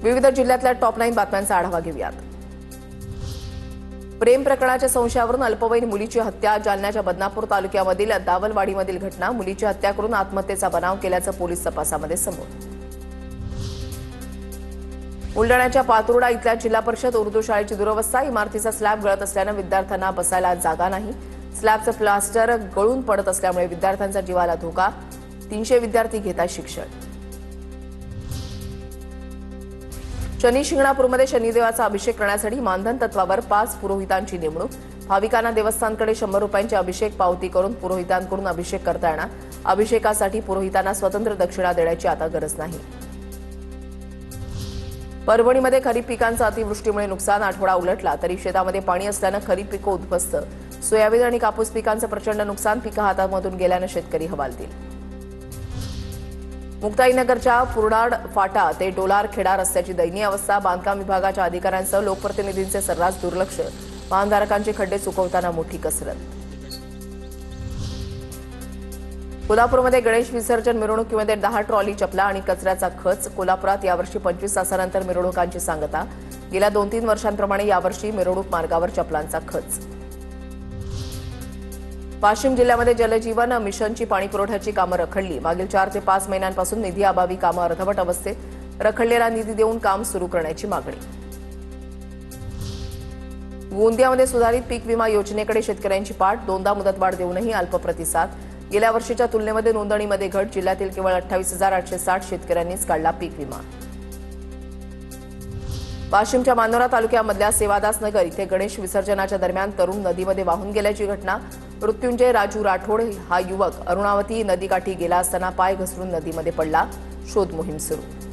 विविध जिल्ह्यातल्या टॉप 9 बातम्यांचा आढावा घेऊयात। प्रेम प्रकरणाच्या संशयावरून अल्पवयीन मुलीची हत्या। जालन्याच्या बदनापूर तालुक्यामधील दावलवाडीमधील घटना। मुलीची हत्या करून आत्महत्येचा बनाव केल्याचं पोलीस तपासामध्ये समोर। बुलढाण्याच्या पातुर्डा इथल्या जिल्हा परिषद उर्दू शाळेची दुरवस्था। इमारतीचा स्लॅब गळत असल्यानं विद्यार्थ्यांना बसायला जागा नाही। स्लॅबचं प्लास्टर गळून पडत असल्यामुळे विद्यार्थ्यांचा जीवाला धोका। 300 विद्यार्थी घेतात शिक्षण। शनी शिंगणापूरमध्ये शनिदेवाचा अभिषेक करण्यासाठी मानधन तत्वावर 5 पुरोहितांची नेमणूक। भाविकांना देवस्थानकडे 100 रुपयांची अभिषेक पावती करून पुरोहितांकडून अभिषेक करता येणार। अभिषेकासाठी पुरोहितांना स्वतंत्र दक्षिणा देण्याची आता गरज नाही। परभणीमध्ये खरीप पिकांचं अतिवृष्टीमुळे नुकसान। आठवडा उलटला तरी शेतामध्ये पाणी असल्यानं खरीप पिकं उद्ध्वस्त। सोयाबीन आणि कापूस पिकांचं प्रचंड नुकसान। पिकं हातामधून गेल्यानं शेतकरी हवालदिल। मुक्ताईनगरच्या पुरडाड फाटा ते डोलारखेडा रस्त्याची दयनीय अवस्था। बांधकाम विभागाच्या अधिकाऱ्यांसह लोकप्रतिनिधींचे सर्रास दुर्लक्ष। वाहनधारकांचे खड्डे चुकवताना मोठी कसरत। कोल्हापूरमध्ये गणेश विसर्जन मिरवणुकीमध्ये 10 ट्रॉली चपला आणि कचऱ्याचा खच। कोल्हापुरात यावर्षी 25 तासानंतर मिरवणुकांची सांगता। गेल्या 2-3 वर्षांप्रमाणे यावर्षी मिरवणूक मार्गावर चपलांचा खच। वाशिम जिल्ह्यामध्ये जलजीवन मिशनची पाणीपुरवठ्याची कामं रखडली। मागील 4 ते 5 महिन्यांपासून निधी अभावी कामं अर्धवट अवस्थेत। रखडलेला निधी देऊन काम सुरू करण्याची मागणी। गोंदियामध्ये सुधारित पीक विमा योजनेकडे शेतकऱ्यांची पाठ। 2दा मुदतवाढ देऊनही अल्प प्रतिसाद। गेल्या वर्षीच्या तुलनेमध्ये नोंदणीमध्ये घट। जिल्ह्यातील केवळ 28,860 शेतकऱ्यांनीच काढला पीक विमा। वाशिमच्या मानोरा तालुक्यामधल्या सेवादास नगर इथे गणेश विसर्जनाच्या दरम्यान तरुण नदीमध्ये वाहून गेल्याची घटना। मृत्युंजय राजू राठोड हा युवक अरुणावती नदीकाठी गेला असताना पाय घसरून नदीमध्ये पडला। शोध मोहीम सुरू।